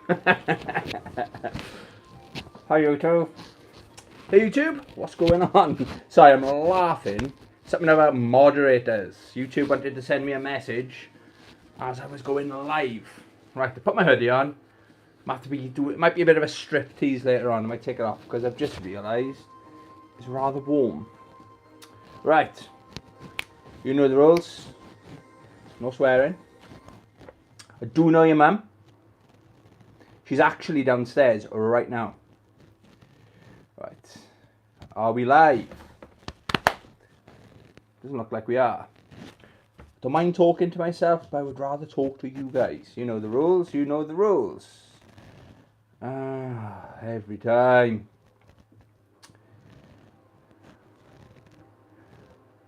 Hi YouTube. Hey YouTube, what's going on? Sorry, I'm laughing. Something about moderators. YouTube wanted to send me a message as I was going live. Right, to put my hoodie on. It might be a bit of a strip tease later on. I might take it off because I've just realised it's rather warm. Right, you know the rules. No swearing. I do know your mum. She's actually downstairs right now. Right. Are we live? Doesn't look like we are. Don't mind talking to myself, but I would rather talk to you guys. You know the rules, you know the rules. Every time.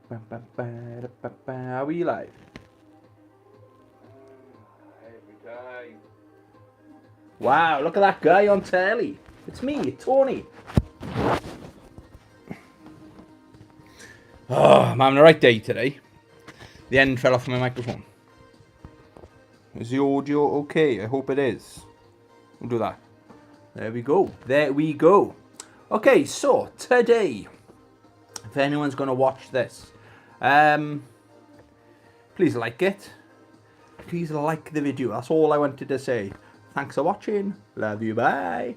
Are we live? Every time. Wow, look at that guy on telly. It's me, Tony. Oh, I'm having a right day today. The end fell off my microphone. Is the audio okay? I hope it is. We'll do that. There we go. There we go. Okay, so today, if anyone's going to watch this, please like it. Please like the video. That's all I wanted to say. Thanks for watching. Love you. Bye.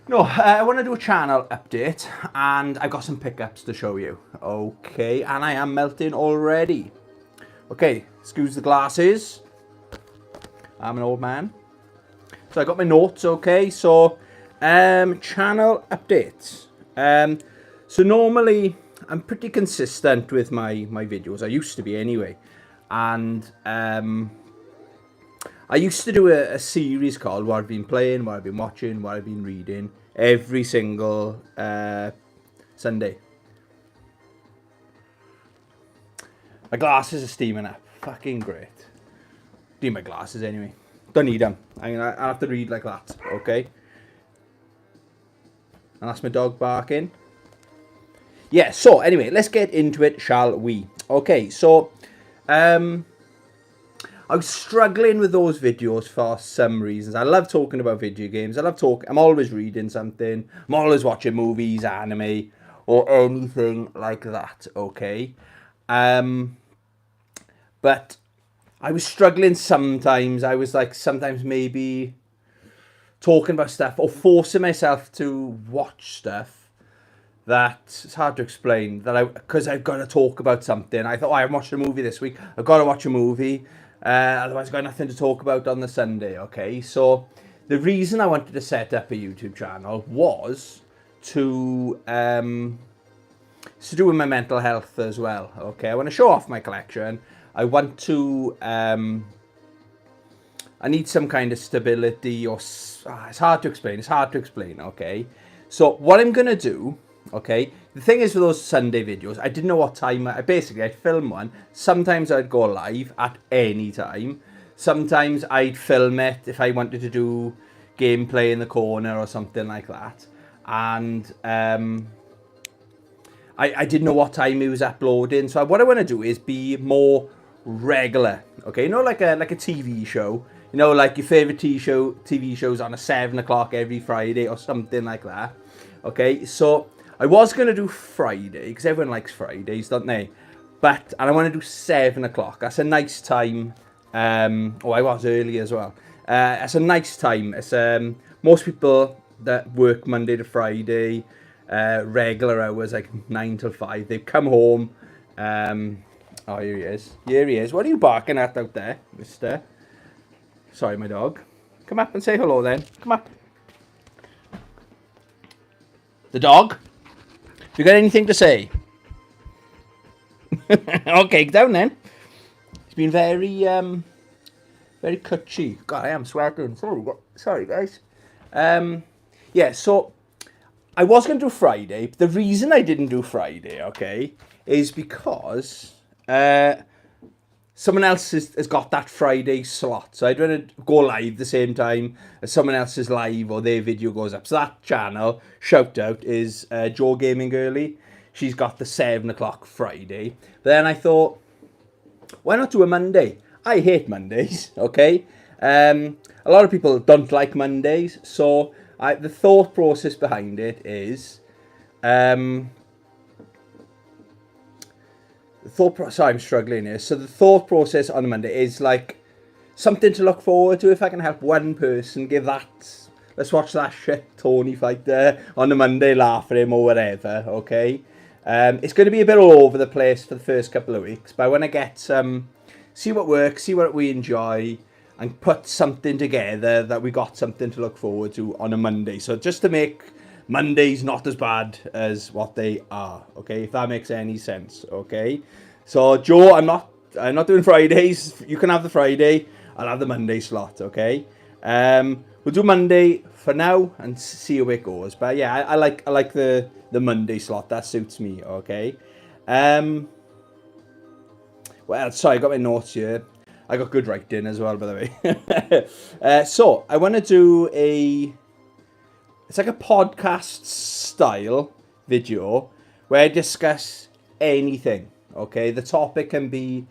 No, I want to do a channel update and I've got some pickups to show you. Okay, and I am melting already. Okay, excuse the glasses. I'm an old man. So I got my notes, okay, so channel updates. So normally I'm pretty consistent with my videos. I used to be anyway. And I used to do a series called What I've Been Playing, What I've Been Watching, What I've Been Reading every single Sunday. My glasses are steaming up. Fucking great. Need my glasses anyway. Don't need them. I have to read like that, okay? And that's my dog barking. Yeah, so anyway, let's get into it, shall we? Okay, so I was struggling with those videos for some reasons. I love talking about video games. I'm always reading something. I'm always watching movies, anime, or anything like that, okay? But I was struggling sometimes. I was like, sometimes maybe talking about stuff or forcing myself to watch stuff that it's hard to explain. Because I've got to talk about something. I thought, I haven't watched a movie this week. I've got to watch a movie. Otherwise, I've got nothing to talk about on the Sunday, okay? So, the reason I wanted to set up a YouTube channel was to do with my mental health as well, okay? I want to show off my collection. I want to, I need some kind of stability or, it's hard to explain, okay? So, what I'm going to do, okay, the thing is with those Sunday videos, I didn't know what time, I'd film one. Sometimes I'd go live at any time. Sometimes I'd film it if I wanted to do gameplay in the corner or something like that. And I didn't know what time it was uploading. So what I want to do is be more regular, okay? You know, like a TV show. You know, like your favourite TV shows on a 7 o'clock every Friday or something like that. Okay, so I was going to do Friday, because everyone likes Fridays, don't they? And I want to do 7 o'clock. That's a nice time. I was early as well. That's a nice time. It's most people that work Monday to Friday, regular hours, like 9 till 5, they come home. Oh, here he is. Here he is. What are you barking at out there, mister? Sorry, my dog. Come up and say hello then. Come up. The dog? You got anything to say? Okay, down then. He's been very, very cutchy. God, I am sweating. Sorry, guys. Yeah, so I was going to do Friday. But the reason I didn't do Friday, okay, is because someone else has got that Friday slot. So I'd want to go live the same time as someone else's live or their video goes up. So that channel, shout out, is Joe Gaming Girly. She's got the 7 o'clock Friday. Then I thought, why not do a Monday? I hate Mondays, okay? A lot of people don't like Mondays, so the thought process behind it is, sorry, I'm struggling here. So the thought process on a Monday is like something to look forward to. If I can help one person, give that. Let's watch that shit Tony fight there on a Monday, laugh at him or whatever. Okay, it's going to be a bit all over the place for the first couple of weeks, but I want to get see what works, see what we enjoy, and put something together that we got something to look forward to on a Monday. So just to make Mondays not as bad as what they are, okay? If that makes any sense, okay? So Joe, I'm not doing Fridays. You can have the Friday. I'll have the Monday slot, okay? We'll do Monday for now and see how it goes. But yeah, I like the Monday slot. That suits me, okay? Well, sorry, I got my notes here. I got good writing as well, by the way. So I want to do it's like a podcast style video where I discuss anything, okay? The topic can be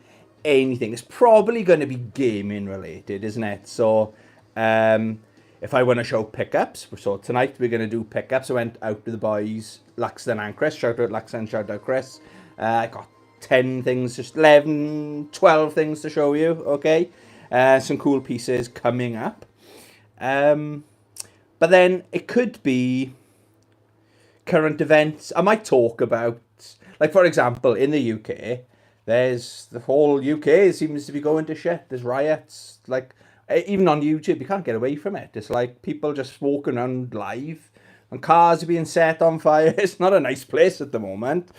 anything. It's probably going to be gaming related, isn't it? So if I want to show pickups, so tonight we're going to do pickups. I went out with the boys, Laxton and Chris. Shout out Laxton, shout out Chris. I got 10 things, just 11, 12 things to show you, okay? Some cool pieces coming up. But then it could be current events. I might talk about, like for example, in the UK, there's the whole UK seems to be going to shit. There's riots, like even on YouTube, you can't get away from it. It's like people just walking around live and cars are being set on fire. It's not a nice place at the moment.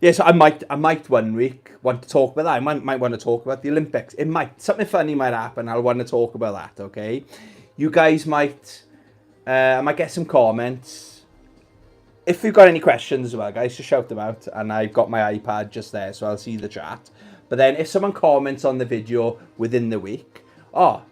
Yes, I might one week want to talk about that. I might want to talk about the Olympics. Something funny might happen. I'll want to talk about that, okay? You guys might, I might get some comments. If you've got any questions as well, guys, just shout them out. And I've got my iPad just there, so I'll see the chat. But then if someone comments on the video within the week,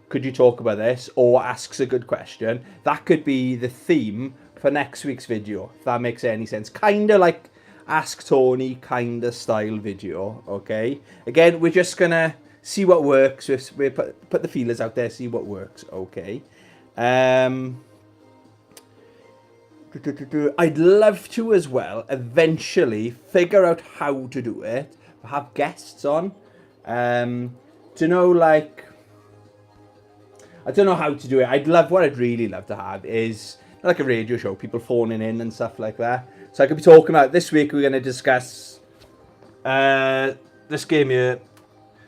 could you talk about this? Or asks a good question, that could be the theme for next week's video, if that makes any sense. Kind of like Ask Tony kind of style video, okay? Again, we're just going to see what works. We put the feelers out there, see what works, okay? I'd love to as well eventually figure out how to do it, have guests on. To know, like, I don't know how to do it. What I'd really love to have is like a radio show, people phoning in and stuff like that. So I could be talking about, this week we're going to discuss this game here,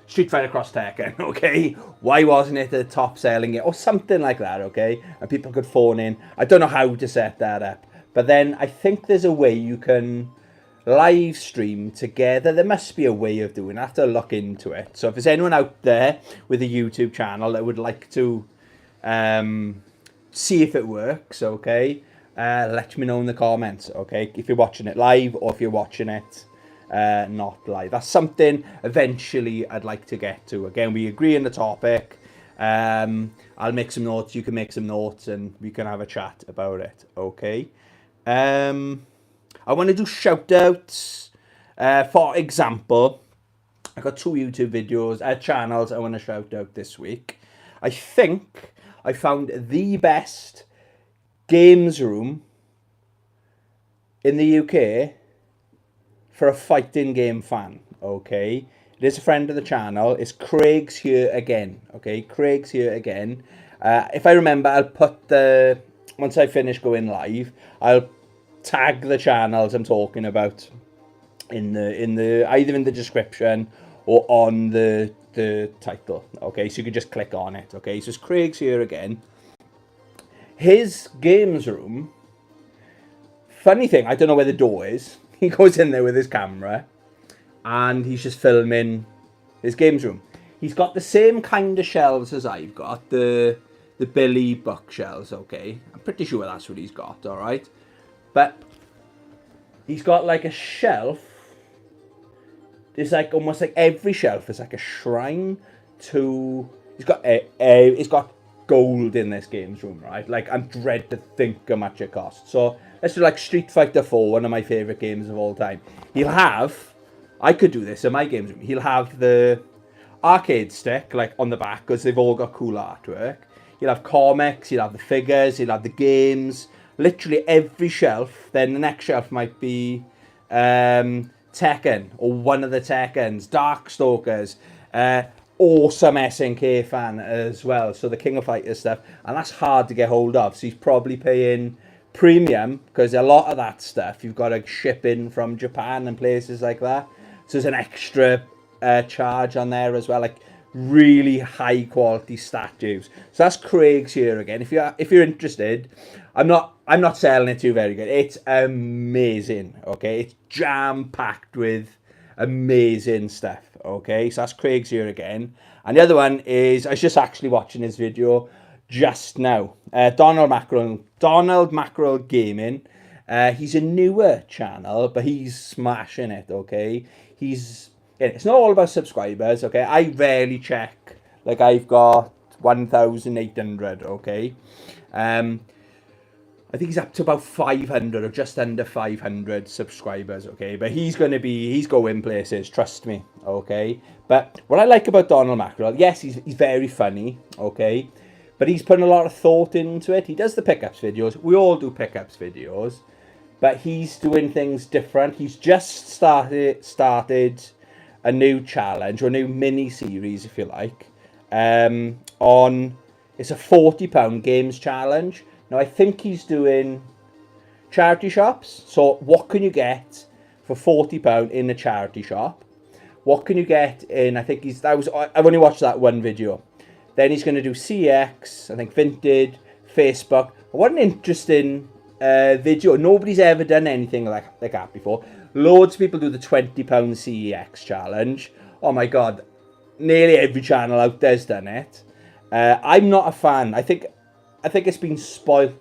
Street Fighter Cross Tekken, okay? Why wasn't it the top selling it? Or something like that, okay? And people could phone in. I don't know how to set that up. But then I think there's a way you can live stream together. There must be a way of doing it. I have to look into it. So if there's anyone out there with a YouTube channel that would like to see if it works, okay? Let me know in the comments, okay? If you're watching it live or if you're watching it not live. That's something eventually I'd like to get to. Again, we agree on the topic. I'll make some notes, you can make some notes, and we can have a chat about it, okay? I want to do shout outs. For example, I got 2 YouTube videos, channels I want to shout out this week. I think I found the best games room in the UK for a fighting game fan, okay? It is a friend of the channel. It's Craig's Here Again, okay? Craig's Here Again. If I remember, I'll put once I finish going live, I'll tag the channels I'm talking about in the either in the description or on the title, okay? So you can just click on it, okay? So it's Craig's Here Again. His games room, funny thing, I don't know where the door is. He goes in there with his camera and he's just filming his games room. He's got the same kind of shelves as I've got, the Billy bookshelves, okay? I'm pretty sure that's what he's got, all right? But he's got like a shelf. There's like almost like every shelf is like a shrine to. He's got gold in this games room, right? Like, I'm dread to think how much it costs. So let's do like Street Fighter 4, one of my favorite games of all time. I could do this in my games room. He'll have arcade stick, like on the back, because they've all got cool artwork. You'll have comics, you'll have the figures, you'll have the games, literally every shelf. Then the next shelf might be Tekken, or one of the Tekkens, Darkstalkers, awesome SNK fan as well, so the King of Fighters stuff, and that's hard to get hold of, so he's probably paying premium, because a lot of that stuff you've got to ship in from Japan and places like that, so there's an extra charge on there as well, like really high quality statues. So that's Craig's here again. If you're interested, I'm not selling it to you very good. It's amazing. Okay, it's jam packed with amazing stuff. Okay, so that's Craig's here again. And the other one is, I was just actually watching his video just now. Donald Mackerel Gaming. He's a newer channel, but he's smashing it. Okay, it's not all about subscribers. Okay, I rarely check. Like, I've got 1,800. Okay, I think he's up to about 500 or just under 500 subscribers, okay? But he's going places, trust me, okay? But what I like about Donald Mackerel, yes, he's very funny, okay? But he's putting a lot of thought into it. He does the pickups videos. We all do pickups videos. But he's doing things different. He's just started a new challenge, or a new mini-series, if you like, it's a £40 games challenge. Now, I think he's doing charity shops. So what can you get for £40 in a charity shop? What can you get in, I've only watched that one video. Then he's going to do CX, I think Vinted, Facebook. What an interesting video. Nobody's ever done anything like that before. Loads of people do the £20 CEX challenge. Oh my God, nearly every channel out there's done it. I'm not a fan. I think it's been spoilt,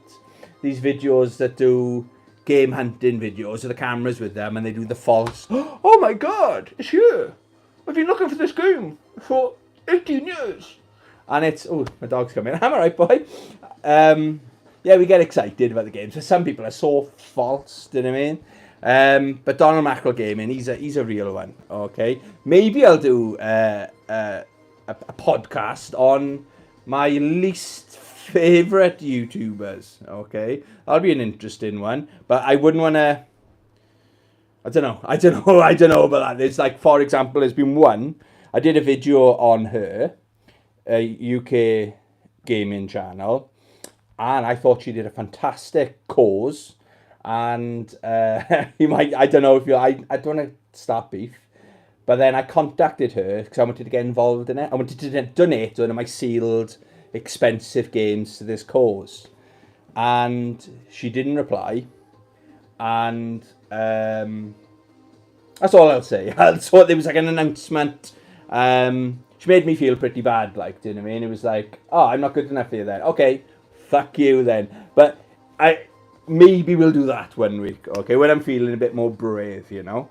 these videos that do game hunting videos with the cameras with them, and they do the false, oh my God, it's you. I've been looking for this game for 18 years. And it's, oh, my dog's coming. I'm all right, boy. Yeah, we get excited about the games. So some people are so false, do you know what I mean? But Donald Mackerel Gaming, he's a real one, okay? Maybe I'll do a podcast on my least favourite YouTubers, okay? That'll be an interesting one, but I wouldn't want to, I don't know about that. It's like, for example, there's been one, I did a video on her, a UK gaming channel, and I thought she did a fantastic cause, and I don't know if I don't want to start beef, but then I contacted her because I wanted to get involved in it. I wanted to donate one of my sealed expensive games to this cause, and she didn't reply, and that's all I'll say. So there was like an announcement. She made me feel pretty bad, like, do you know what I mean? It was like, oh, I'm not good enough for you then. Okay, fuck you then. But maybe we'll do that one week, okay, when I'm feeling a bit more brave, you know.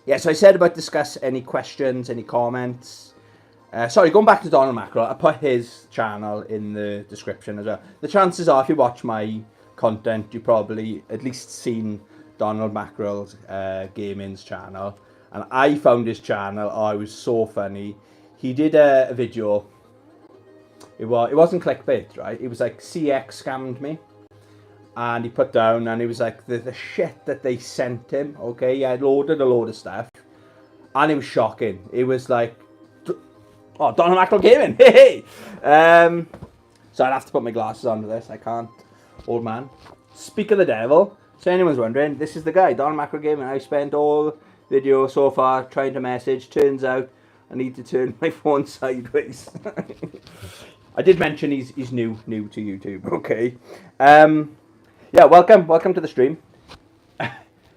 Yeah, so I said about discuss any questions, any comments. Sorry, going back to Donald Mackerel, I put his channel in the description as well. The chances are, if you watch my content, you've probably at least seen Donald Mackerel's gaming's channel. And I found his channel, oh, it was so funny. He did a video, it wasn't clickbait, right? It was like, CX scammed me. And he put down, and it was like the shit that they sent him, okay? He had loaded a load of stuff. And it was shocking. It was like, oh, Donald Mackerel Gaming, hey! So I'd have to put my glasses on for this, I can't. Old man. Speak of the devil. So anyone's wondering, this is the guy, Donald Mackerel Gaming. I spent all video so far trying to message. Turns out I need to turn my phone sideways. I did mention he's new to YouTube, okay? Yeah, welcome to the stream.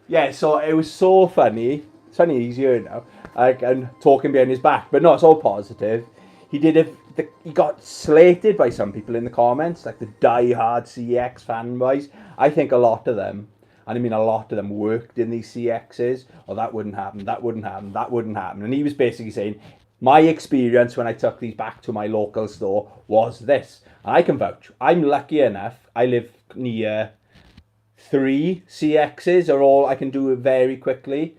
Yeah, so it was so funny. It's funny he's here now. I'm talking behind his back, but no, it's all positive. He got slated by some people in the comments, like the die-hard CX fanboys. I think a lot of them, and I mean a lot of them, worked in these CXs. Oh, that wouldn't happen, that wouldn't happen, that wouldn't happen. And he was basically saying, my experience when I took these back to my local store was this. And I can vouch. I'm lucky enough. I live near 3 CXs are all I can do it very quickly.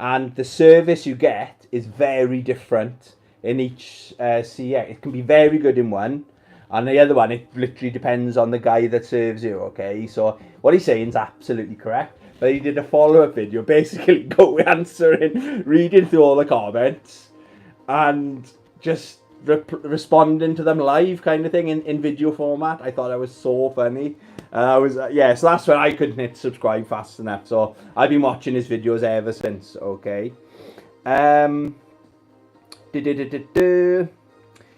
and the service you get is very different in each CX. It can be very good in one, and the other one, it literally depends on the guy that serves you, okay? So what he's saying is absolutely correct. But he did a follow-up video, basically reading through all the comments, and just responding to them live, kind of thing, in video format. I thought that was so funny. So that's when I couldn't hit subscribe fast enough. So I've been watching his videos ever since, okay?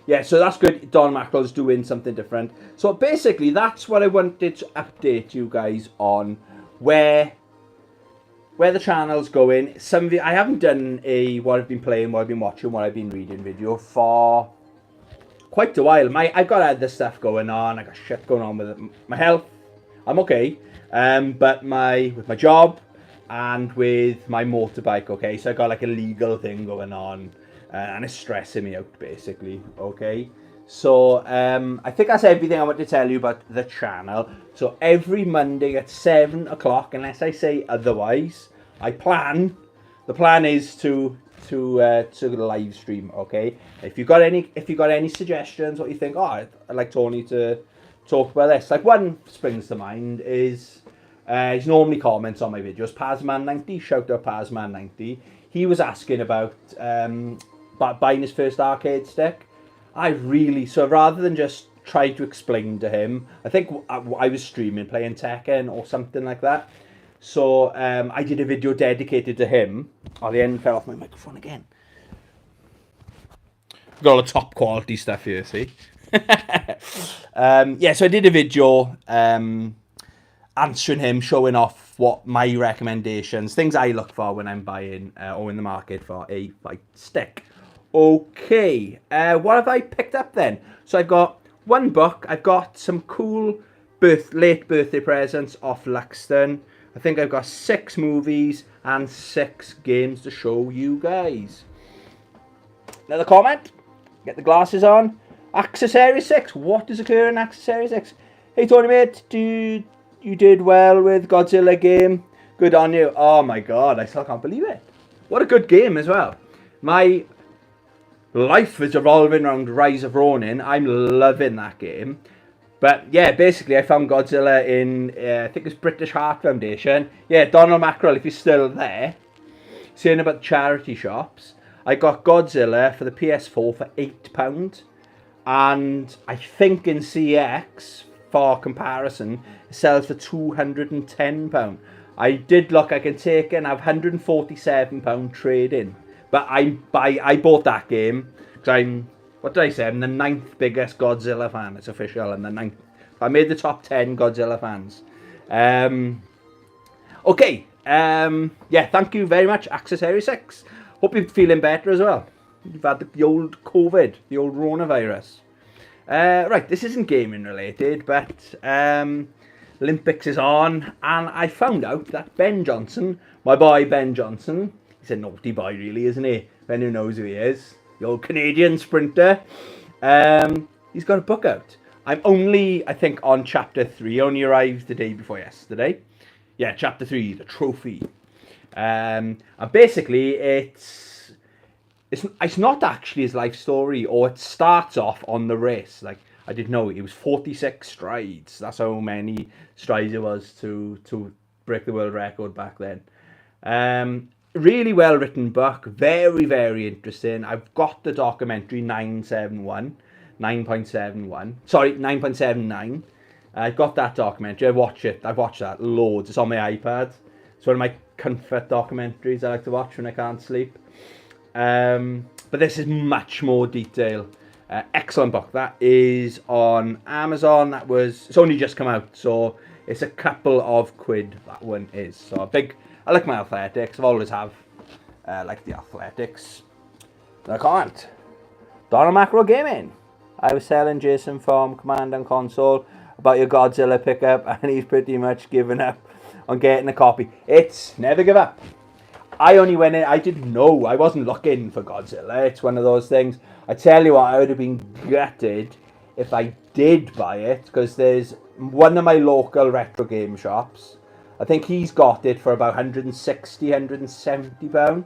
Yeah, so that's good. Don Mackerel's doing something different. So basically, that's what I wanted to update you guys on, where the channel's going. Some of you, I haven't done a what I've been playing, what I've been watching, what I've been reading video for quite a while. I've got other stuff going on. I got shit going on with my health. I'm okay, but with my job and with my motorbike, okay. So I got like a legal thing going on. And it's stressing me out, basically, okay? So, I think that's everything I want to tell you about the channel. So, every Monday at 7 o'clock, unless I say otherwise, the plan is to live stream, okay? If you got any suggestions, what you think, I'd like Tony to talk about this. Like, one springs to mind is, he normally comments on my videos, Pazman90, shout out Pazman90. He was asking about, buying his first arcade stick. So rather than just try to explain to him, I think I was streaming playing Tekken or something like that. So I did a video dedicated to him. Oh, the end fell off my microphone again. Got all the top quality stuff here, see? So I did a video answering him, showing off what my recommendations, things I look for when I'm buying or in the market for a fight stick. Okay, what have I picked up then? So I've got one book, I've got some cool late birthday presents off Luxton. I think I've got 6 movies and 6 games to show you guys. Another comment, get the glasses on. Accessory 6, what does occur in Accessory 6? Hey Tony mate, you did well with Godzilla game. Good on you. Oh my god, I still can't believe it. What a good game as well. My life is revolving around Rise of Ronin. I'm loving that game. But yeah, basically I found Godzilla in, I think it's British Heart Foundation. Yeah, Donald Mackerel, if you're still there, saying about charity shops. I got Godzilla for the PS4 for £8. And I think in CX, for comparison, it sells for £210. I did look, I can take it and have £147 trade-in. But I bought that game because I'm the 9th biggest Godzilla fan. It's official, I'm the 9th. I made the top 10 Godzilla fans. Yeah, thank you very much, Accessory 6. Hope you're feeling better as well. You've had the old COVID, the old coronavirus. Right, this isn't gaming related, but Olympics is on, and I found out that Ben Johnson, my boy Ben Johnson, he's a naughty boy really, isn't he? Ben who knows who he is, the old Canadian sprinter, he's got a book out. I'm only, I think, on chapter 3, only arrived the day before yesterday. Yeah, chapter 3, the trophy. And basically, it's not actually his life story, or it starts off on the race. Like, I didn't know, it was 46 strides. That's how many strides it was to break the world record back then. Really well written book, very, very interesting. I've got the documentary 9.79. I've got that documentary. I've watched that loads. It's on my iPad. It's one of my comfort documentaries I like to watch when I can't sleep. But this is much more detail. Excellent book. That is on Amazon. It's only just come out, so it's a couple of quid, that one is. So I like my athletics. I've always have like the athletics. No comment. Donald Mackerel Gaming. I was telling Jason from Command and Console about your Godzilla pickup, and he's pretty much given up on getting a copy. It's never give up. I only went in, I didn't know, I wasn't looking for Godzilla. It's one of those things. I tell you what, I would have been gutted if I did buy it, because there's one of my local retro game shops I think he's got it for about 160, 170 pound.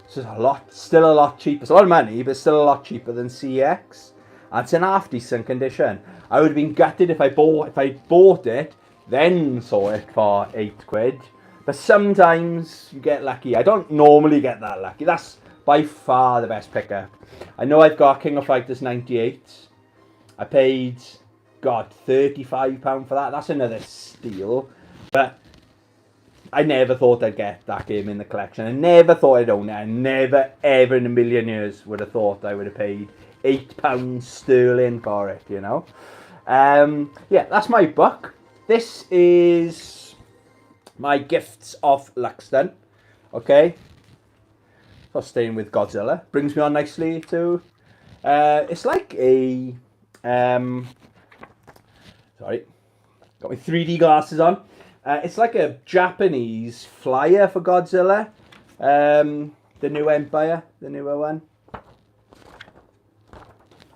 So it's still a lot cheaper. It's a lot of money, but still a lot cheaper than CX. And it's in half decent condition. I would have been gutted if I bought it, then saw it for £8. But sometimes you get lucky. I don't normally get that lucky. That's by far the best pickup. I know I've got King of Fighters 98. I paid, God, £35 for that. That's another steal. But I never thought I'd get that game in the collection. I never thought I'd own it. I never, ever in a million years would have thought I would have paid £8 sterling for it, you know. Yeah, that's my book. This is my Gifts of Luxton. Okay. So staying with Godzilla. Brings me on nicely to... it's like a... sorry. Got my 3D glasses on. It's like a Japanese flyer for Godzilla. The New Empire, the newer one.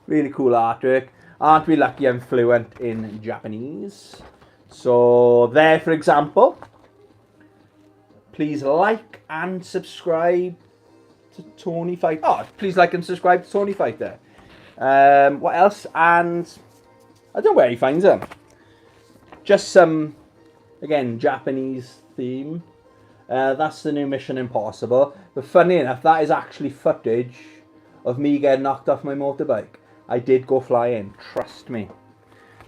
Really cool artwork. Aren't we lucky I'm fluent in Japanese? So there, for example. Please like and subscribe to Tony Fighter. Oh, please like and subscribe to Tony Fighter. What else? And I don't know where he finds them. Just some, again, Japanese theme. That's the new Mission Impossible. But funny enough, that is actually footage of me getting knocked off my motorbike. I did go flying, trust me.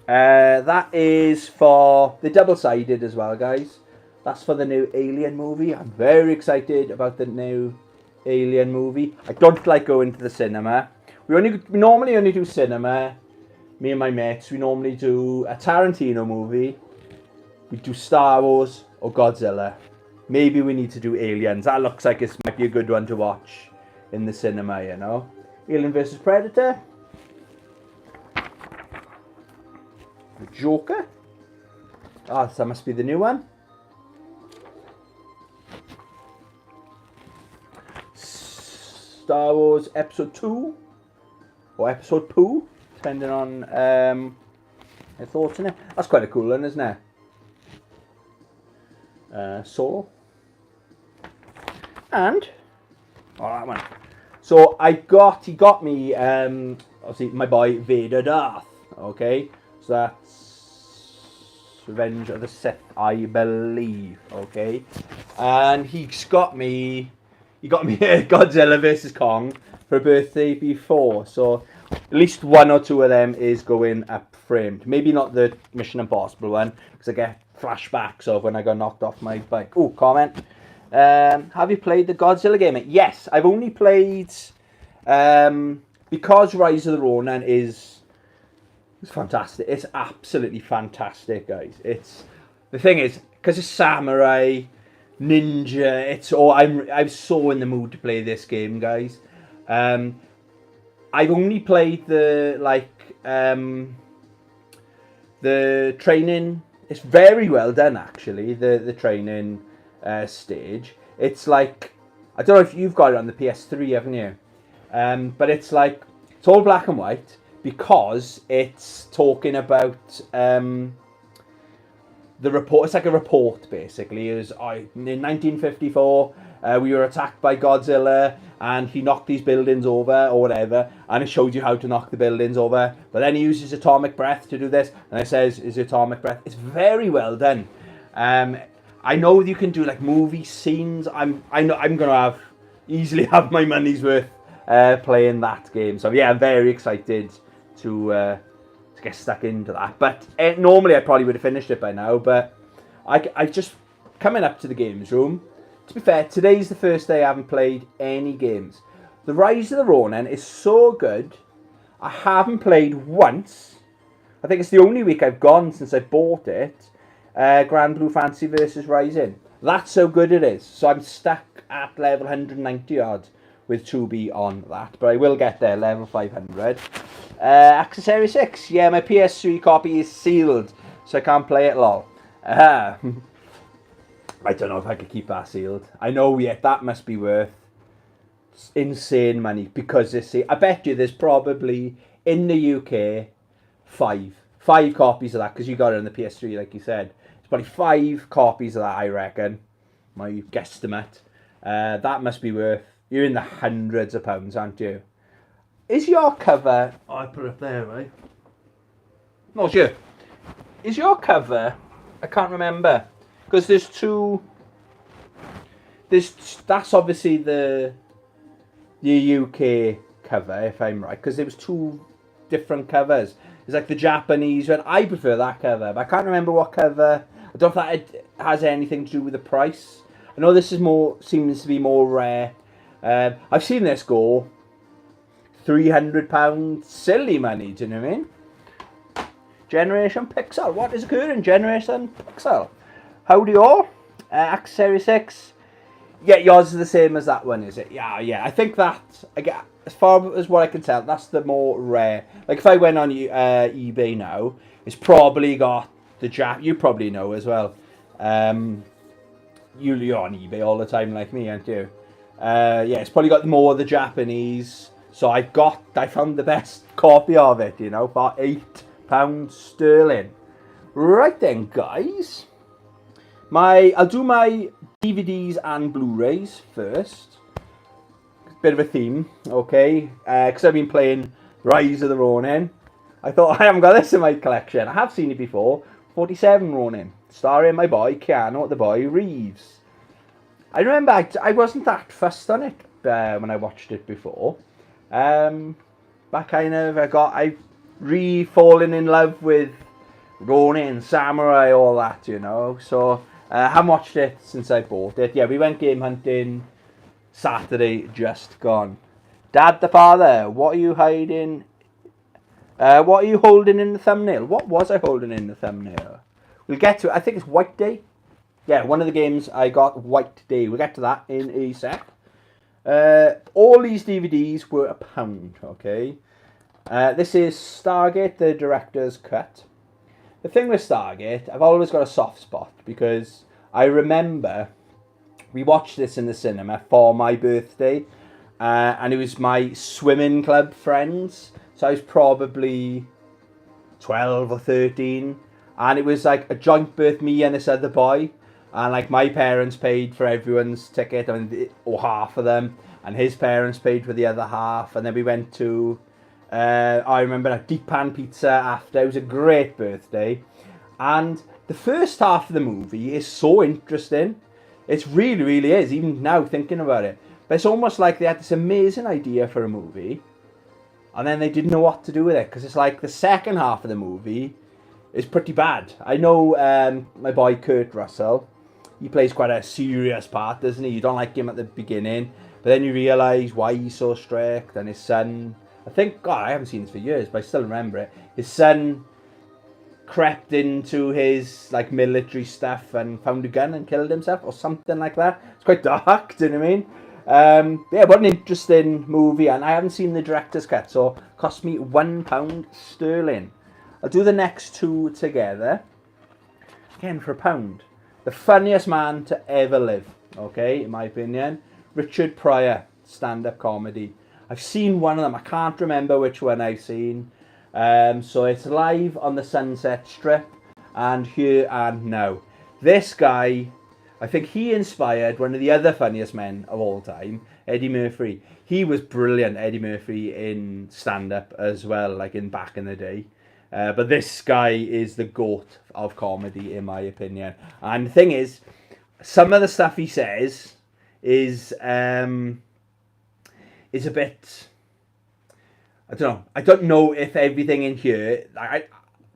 That is for the double-sided as well, guys. That's for the new Alien movie. I'm very excited about the new Alien movie. I don't like going to the cinema. We normally only do cinema. Me and my mates, we normally do a Tarantino movie. We do Star Wars or Godzilla. Maybe we need to do Aliens. That looks like it might be a good one to watch in the cinema, you know. Alien vs Predator. The Joker. Ah, that must be the new one. Star Wars Episode 2 or Episode 2, depending on your thoughts on it. That's quite a cool one, isn't it? Solo. And that one. So he got me obviously my boy Vader Darth. Okay, so that's Revenge of the Sith, I believe. Okay, and he got me a Godzilla vs Kong for a birthday before. So at least one or two of them is going up framed. Maybe not the Mission Impossible one, because I get flashbacks of when I got knocked off my bike. Oh, comment. Have you played the Godzilla game? Yes, I've only played... because Rise of the Ronin is fantastic. It's absolutely fantastic, guys. The thing is, because it's samurai, ninja, it's all... I'm so in the mood to play this game, guys. I've only played the training. It's very well done, actually. The training stage. It's like, I don't know if you've got it on the PS3, haven't you? But it's like, it's all black and white because it's talking about the report. It's like a report, basically. It was in 1954. We were attacked by Godzilla and he knocked these buildings over or whatever, and it showed you how to knock the buildings over. But then he uses atomic breath to do this, and it says, is atomic breath. It's very well done. I know you can do like movie scenes. I know I'm gonna easily have my money's worth playing that game. So yeah, I'm very excited to get stuck into that. But normally I probably would have finished it by now, but I just coming up to the games room. To be fair, today's the first day I haven't played any games. The Rise of the Ronin is so good. I haven't played once. I think it's the only week I've gone since I bought it. Grand Blue Fantasy versus Rising. That's how good it is. So I'm stuck at level 190 odd with 2B on that. But I will get there, level 500. Accessory 6. Yeah, my PS3 copy is sealed, so I can't play it, lol. I don't know if I could keep that sealed. I know, yet that must be worth insane money, because I bet you there's probably in the UK five copies of that, because you got it on the PS3, like you said. It's probably 5 copies of that, I reckon. My guesstimate. That must be worth... You're in the hundreds of pounds, aren't you? Is your cover... Oh, I put it up there, right? No, sure. Is your cover... I can't remember. Because there's 2... That's obviously the UK cover, if I'm right. Because there was 2 different covers. It's like the Japanese one. I prefer that cover. But I can't remember what cover... I don't know if that has anything to do with the price. I know this is seems to be more rare. I've seen this go £300, silly money, do you know what I mean? Generation Pixel, what is occurring? Generation Pixel. Howdy all. Accessory 6. Yeah, yours is the same as that one, is it? Yeah. I think that, again, as far as what I can tell, that's the more rare. Like if I went on eBay now, it's probably got the you probably know as well. You're on eBay all the time like me, aren't you? Yeah, it's probably got more of the Japanese. So I found the best copy of it, you know, for £8 sterling. Right then, guys. I'll do my DVDs and Blu-rays first. Bit of a theme, okay? Because I've been playing Rise of the Ronin. I thought, I haven't got this in my collection. I have seen it before. 47 Ronin. Starring my boy, Keanu the Boy Reeves. I remember I wasn't that fussed on it when I watched it before. But I've re-fallen in love with Ronin, Samurai, all that, you know. So I haven't watched it since I bought it. Yeah, we went game hunting Saturday just gone. Dad the Father, what are you hiding? What are you holding in the thumbnail? What was I holding in the thumbnail? We'll get to it. I think it's White Day. Yeah, one of the games I got, White Day. We'll get to that in a sec. All these DVDs were £1, okay? This is Stargate, the director's cut. The thing with Stargate, I've always got a soft spot because I remember we watched this in the cinema for my birthday. And it was my swimming club friends. So I was probably 12 or 13. And it was like a joint birth, me and this other boy. And like my parents paid for everyone's ticket, or half of them. And his parents paid for the other half. And then we went to, I remember a Deep Pan Pizza after. It was a great birthday. And the first half of the movie is so interesting. It really, really is, even now thinking about it. But it's almost like they had this amazing idea for a movie. And then they didn't know what to do with it. Because it's like the second half of the movie is pretty bad. I know my boy Kurt Russell. He plays quite a serious part, doesn't he? You don't like him at the beginning. But then you realise why he's so strict. And his son... I haven't seen this for years, but I still remember it. His son crept into his like military stuff and found a gun and killed himself. Or something like that. It's quite dark, do you know what I mean? Yeah, what an interesting movie, and I haven't seen the director's cut, so it cost me £1 sterling. I'll do the next 2 together. Again, for £1. The funniest man to ever live, okay, in my opinion. Richard Pryor, stand-up comedy. I've seen one of them, I can't remember which one I've seen. So it's live on the Sunset Strip, and Here and Now. This guy... I think he inspired one of the other funniest men of all time, Eddie Murphy. He was brilliant, Eddie Murphy, in stand-up as well, like in back in the day. But this guy is the GOAT of comedy, in my opinion. And the thing is, some of the stuff he says is a bit... I don't know. I don't know if everything in here...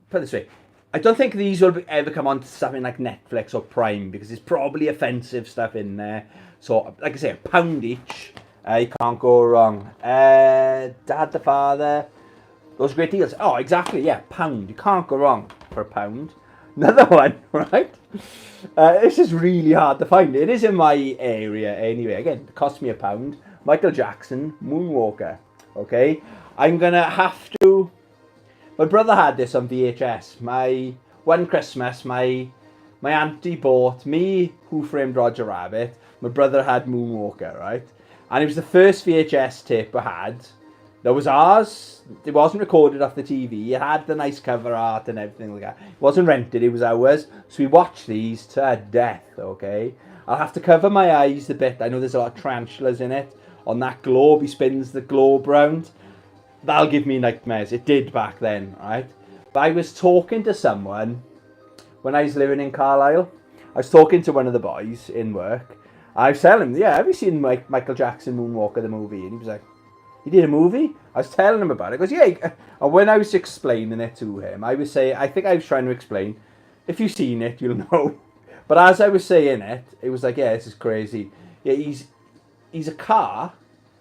put it this way. I don't think these will ever come on to something like Netflix or Prime because there's probably offensive stuff in there. So, like I say, £1 each. You can't go wrong. Dad the Father. Those great deals. Oh, exactly. Yeah, £1. You can't go wrong for £1. Another one, right? This is really hard to find. It is in my area anyway. Again, it cost me £1. Michael Jackson, Moonwalker. Okay? I'm going to have to... My brother had this on VHS. One Christmas, my auntie bought me Who Framed Roger Rabbit. My brother had Moonwalker, right? And it was the first VHS tape I had. There was ours. It wasn't recorded off the TV. It had the nice cover art and everything like that. It wasn't rented. It was ours. So we watched these to death, okay? I'll have to cover my eyes a bit. I know there's a lot of tarantulas in it. On that globe, he spins the globe round. That'll give me nightmares. It did back then, right? But I was talking to someone when I was living in Carlisle. I was talking to one of the boys in work. I was telling him, yeah, have you seen Michael Jackson Moonwalker, the movie? And he was like, he did a movie? I was telling him about it. He goes, yeah. And when I was explaining it to him, I think I was trying to explain, if you've seen it, you'll know. But as I was saying it, it was like, yeah, this is crazy. Yeah, he's a car.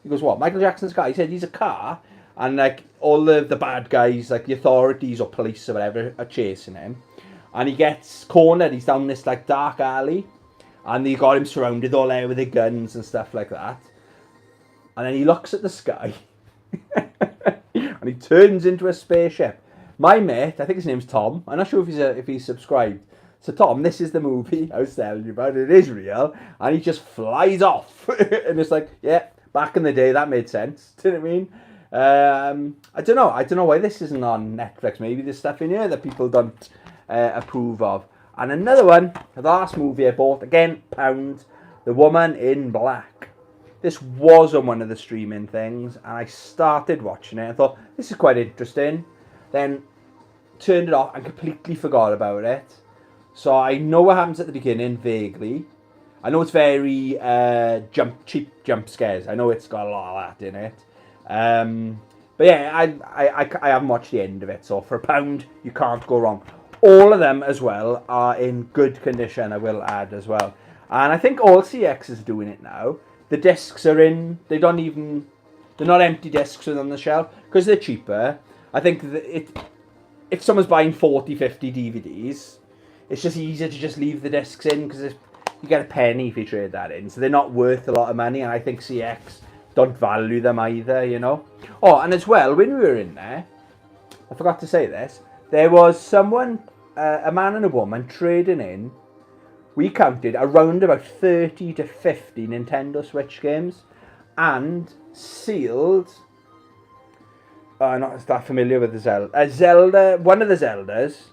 He goes, what, Michael Jackson's car? He said he's a car, and like all the bad guys, like the authorities or police or whatever, are chasing him. And he gets cornered. He's down this like dark alley, and they got him surrounded all there with their guns and stuff like that. And then he looks at the sky and he turns into a spaceship. My mate, I think his name's Tom. I'm not sure if he's subscribed. So Tom, this is the movie I was telling you about. It is real. And he just flies off. And it's like, yeah, back in the day that made sense. Do you know what I mean? I don't know. I don't know why this isn't on Netflix. Maybe there's stuff in here that people don't approve of. And another one, the last movie I bought, again, £1, The Woman in Black. This was on one of the streaming things, and I started watching it. I thought, this is quite interesting. Then turned it off and completely forgot about it. So I know what happens at the beginning, vaguely. I know it's very cheap jump scares. I know it's got a lot of that in it. But yeah, I haven't watched the end of it. So for £1, you can't go wrong. All of them as well are in good condition, I will add as well. And I think all CX is doing it now. The discs are in, they're not empty discs on the shelf because they're cheaper. I think if someone's buying 40, 50 DVDs, it's just easier to just leave the discs in because you get a penny if you trade that in. So they're not worth a lot of money, and I think CX don't value them either, you know. Oh, and as well, when we were in there, I forgot to say this, there was someone, a man and a woman trading in, we counted around about 30 to 50 Nintendo Switch games and sealed. I'm not that familiar with the Zelda. One of the Zeldas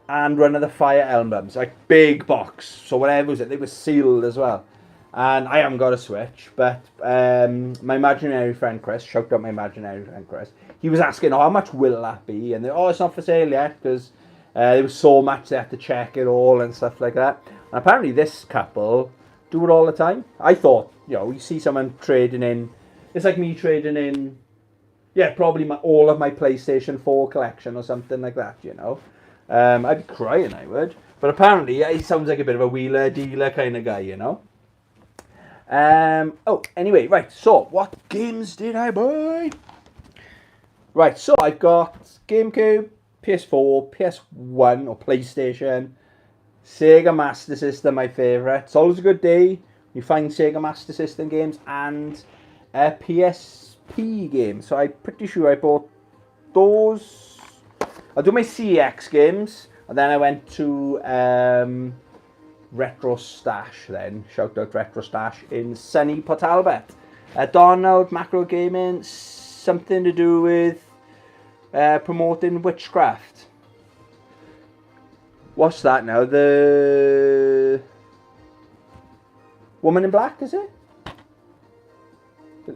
and one of the Fire Emblems. Like big box. So whatever was it, they were sealed as well. And I haven't got a Switch, but my imaginary friend Chris, shout out my imaginary friend Chris, he was asking, how much will that be? And it's not for sale yet because there was so much they had to check it all and stuff like that. And apparently this couple do it all the time. I thought, you see someone trading in, it's like me trading in, yeah, probably all of my PlayStation 4 collection or something like that, I'd be crying, I would. But apparently, he sounds like a bit of a wheeler-dealer kind of guy, Anyway, right, so what games did I buy? Right, so I've got GameCube, PS4, PS1 or PlayStation, Sega Master System, my favourite. It's always a good day. You find Sega Master System games and PSP games. So I'm pretty sure I bought those. I'll do my CX games. And then I went to Retro Stash then. Shout out Retro Stash in sunny Port Talbot. Donald, Macro Gaming, something to do with promoting witchcraft. What's that now? The Woman in Black, is it?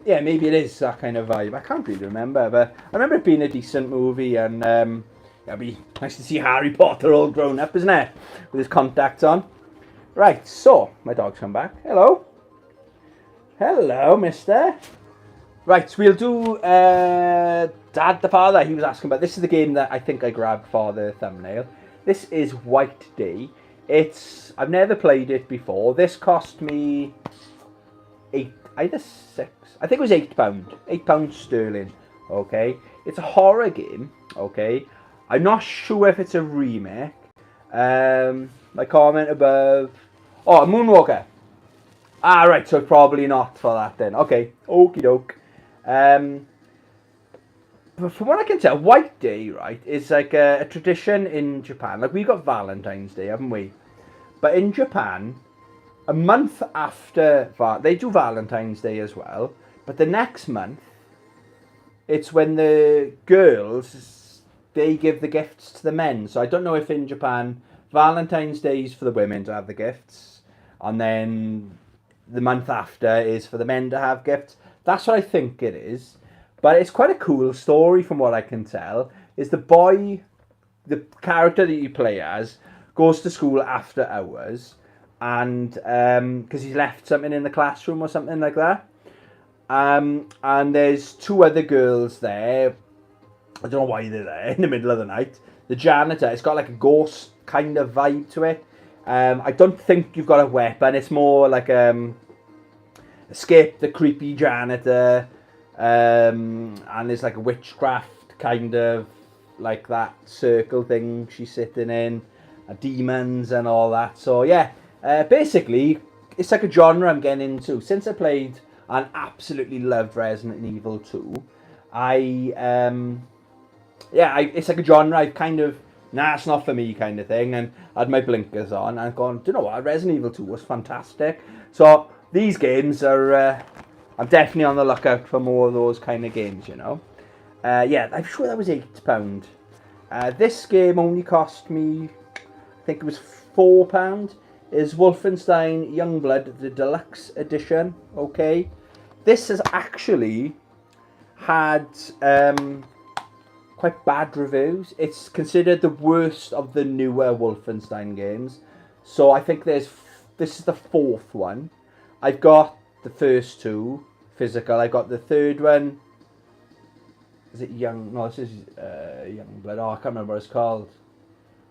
Yeah, maybe it is that kind of vibe. I can't really remember, but I remember it being a decent movie, and it'd be nice to see Harry Potter all grown up, isn't it? With his contacts on. Right, so my dog's come back. Hello. Hello, mister. Right, so we'll do Dad the Father. He was asking about, this is the game that I think I grabbed for the thumbnail. This is White Day. I've never played it before. This cost me either £6. I think it was £8. £8 sterling. Okay. It's a horror game. Okay. I'm not sure if it's a remake. My comment above. Oh, Moonwalker. Ah, right. So probably not for that then. Okay. Okie doke. But from what I can tell, White Day, right, is like a tradition in Japan. Like, we've got Valentine's Day, haven't we? But in Japan, a month after they do Valentine's Day as well. But the next month it's when the girls, they give the gifts to the men. So I don't know if in Japan, Valentine's Day is for the women to have the gifts, and then the month after is for the men to have gifts. That's what I think it is. But it's quite a cool story from what I can tell. Is the boy, the character that you play as, goes to school after hours, and because he's left something in the classroom or something like that. And there's two other girls there. I don't know why they're there in the middle of the night. The janitor, it's got like a ghost kind of vibe to it. I don't think you've got a weapon. It's more like escape the creepy janitor. And there's like a witchcraft kind of like that circle thing she's sitting in. Demons and all that. So yeah, basically, it's like a genre I'm getting into. Since I played and absolutely loved Resident Evil 2, it's like a genre I've kind of, nah, it's not for me kind of thing, and I had my blinkers on and gone, do you know what, Resident Evil 2 was fantastic. So these games are, I'm definitely on the lookout for more of those kind of games, you know. Yeah, I'm sure that was £8. This game only cost me, I think it was £4, is Wolfenstein Youngblood, the deluxe edition, okay. This has actually had quite bad reviews. It's considered the worst of the newer Wolfenstein games. So I think this is the fourth one. I've got the first two physical. I got the third one. Is it No, this is Youngblood. Oh, I can't remember what it's called.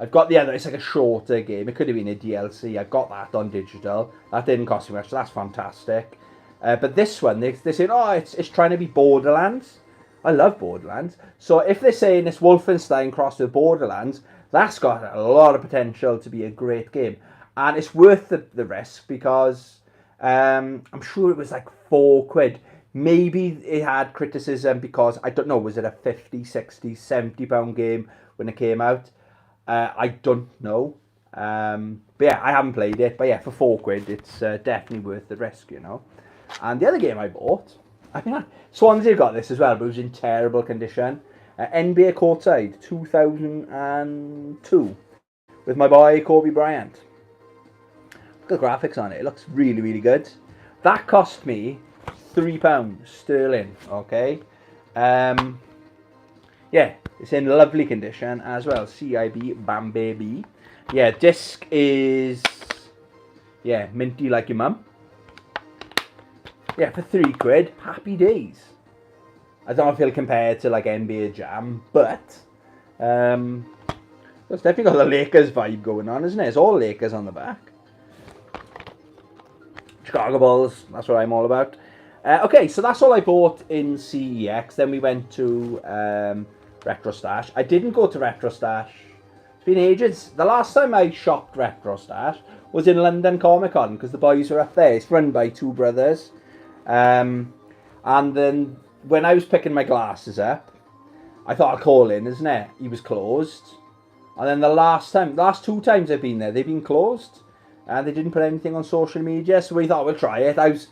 I've got the other. It's like a shorter game. It could have been a DLC. I got that on digital. That didn't cost me much. So that's fantastic. But this one, they said, oh, it's trying to be Borderlands. I love Borderlands. So if they're saying it's Wolfenstein crossed with Borderlands, that's got a lot of potential to be a great game. And it's worth the risk because I'm sure it was like £4. Maybe it had criticism because, I don't know, was it a 50, 60, 70 pound game when it came out? I don't know. But yeah, I haven't played it. But yeah, for £4, it's definitely worth the risk, you know. And the other game I bought, I mean, Swansea got this as well, but it was in terrible condition. NBA Courtside 2002 with my boy Kobe Bryant. Look at the graphics on it. It looks really, really good. That cost me £3 sterling. Okay. Yeah, it's in lovely condition as well. CIB Bam Baby. Yeah, disc is minty like your mum. Yeah, for £3, happy days. I don't know if it'll compare to like NBA Jam, but it's definitely got the Lakers vibe going on, isn't it? It's all Lakers on the back. Chicago Bulls, that's what I'm all about. Okay, so that's all I bought in CEX. Then we went to Retro Stash. I didn't go to Retro Stash. It's been ages. The last time I shopped Retro Stash was in London Comic Con because the boys were up there. It's run by two brothers. And then when I was picking my glasses up, I thought I'd call in, isn't it? He was closed. And then the last two times I've been there, they've been closed. And they didn't put anything on social media, so we thought we'll try it. I was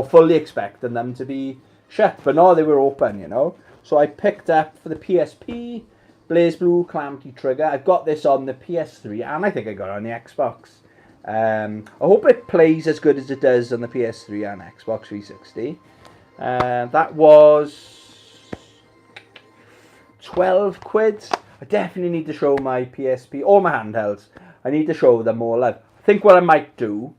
fully expecting them to be shut, but no, they were open, you know. So I picked up for the PSP, BlazBlue Calamity Trigger. I've got this on the PS3, and I think I got it on the Xbox. I hope it plays as good as it does on the PS3 and Xbox 360. That was £12. I definitely need to show my PSP or my handhelds. I need to show them more love. I think what I might do,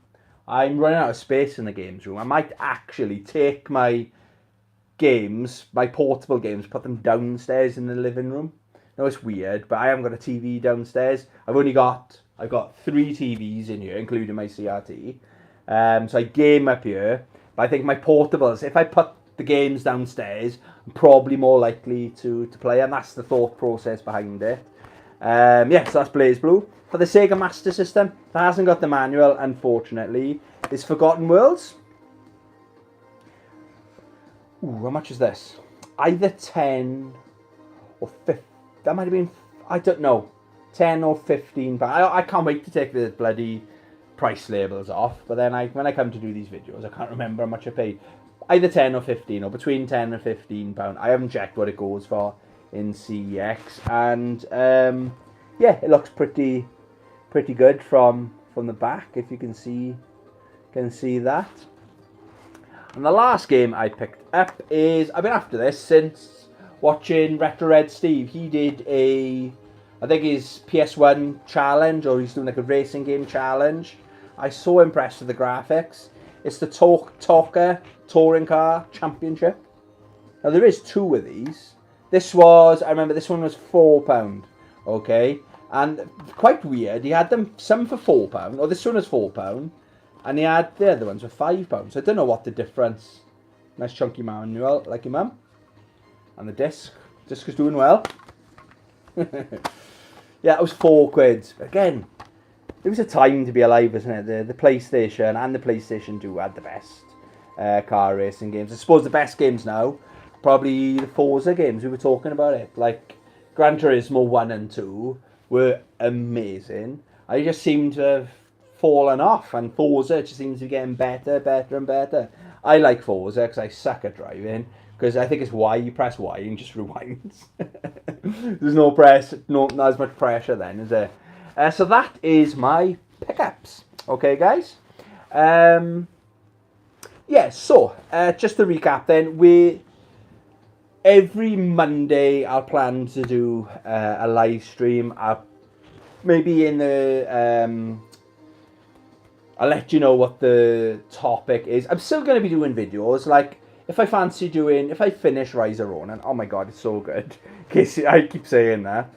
I'm running out of space in the games room. I might actually take my games, my portable games, put them downstairs in the living room. I know it's weird, but I haven't got a TV downstairs. I've got 3 TVs in here, including my CRT. So I game up here. But I think my portables, if I put the games downstairs, I'm probably more likely to play, and that's the thought process behind it. So that's BlazBlue. For the Sega Master System, that hasn't got the manual, unfortunately, is Forgotten Worlds. Ooh, how much is this? Either 10 or 15. That might have been, I don't know, 10 or 15. But I can't wait to take the bloody price labels off. But then when I come to do these videos, I can't remember how much I paid. either 10 or 15, or between 10 and 15 pound. I haven't checked what it goes for in CEX, and yeah, it looks pretty good from the back, if you can see that. And the last game I picked up is, I've been after this since watching Retro Red Steve. He did I think his PS1 challenge, or he's doing like a racing game challenge. I was so impressed with the graphics. It's the Talker Touring Car Championship. Now there is 2 of these. I remember this one was £4, okay? And quite weird, he had them, some for £4, or this one was £4, and he had the other ones for £5. So I don't know what the difference. Nice chunky manual, like your mum. And the disc is doing well. Yeah, it was £4. Again, it was a time to be alive, isn't it? The PlayStation and the PlayStation 2 had the best car racing games. I suppose the best games now, probably the Forza games. We were talking about it. Like Gran Turismo 1 and 2 were amazing. I just seem to have fallen off, and Forza just seems to be getting better and better. I like Forza because I suck at driving. Because I think it's Y, you press Y and just rewinds. There's not as much pressure then, is there? So that is my pickups. Okay, guys? Yeah, so, just to recap then, every Monday I'll plan to do a live stream. Maybe in the... I'll let you know what the topic is. I'm still going to be doing videos, like... If I finish Rise of Ronin, oh my god, it's so good. In case I keep saying that.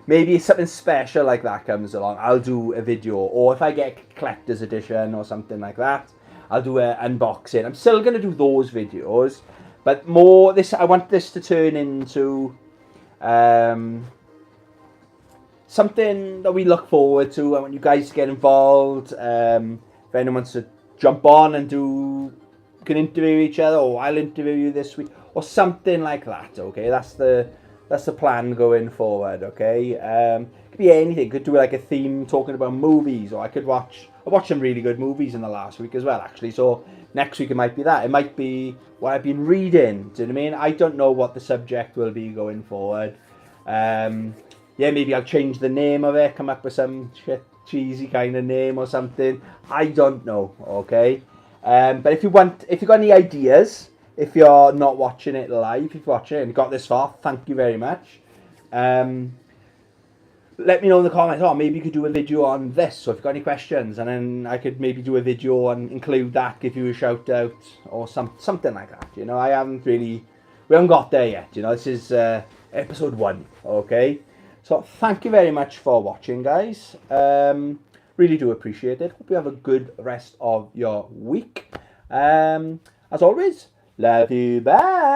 Maybe if something special like that comes along, I'll do a video. Or if I get collector's edition or something like that, I'll do an unboxing. I'm still going to do those videos. But I want this to turn into something that we look forward to. I want you guys to get involved. If anyone wants to jump on and can interview each other, or I'll interview you this week, or something like that. Okay, that's the plan going forward. Okay, could be anything. Could do like a theme talking about movies, or I watched some really good movies in the last week as well, actually. So next week it might be that. It might be what I've been reading. Do you know what I mean? I don't know what the subject will be going forward. Yeah, maybe I'll change the name of it. Come up with some cheesy kind of name or something. I don't know. Okay. But if you got any ideas, if you're not watching it live, if you're watching it and got this far, thank you very much. Let me know in the comments, maybe you could do a video on this, so if you've got any questions, and then I could maybe do a video and include that, give you a shout out, or something like that. You know, we haven't got there yet. You know, this is episode 1, okay? So thank you very much for watching, guys. Really do appreciate it. Hope you have a good rest of your week. As always, love you. Bye.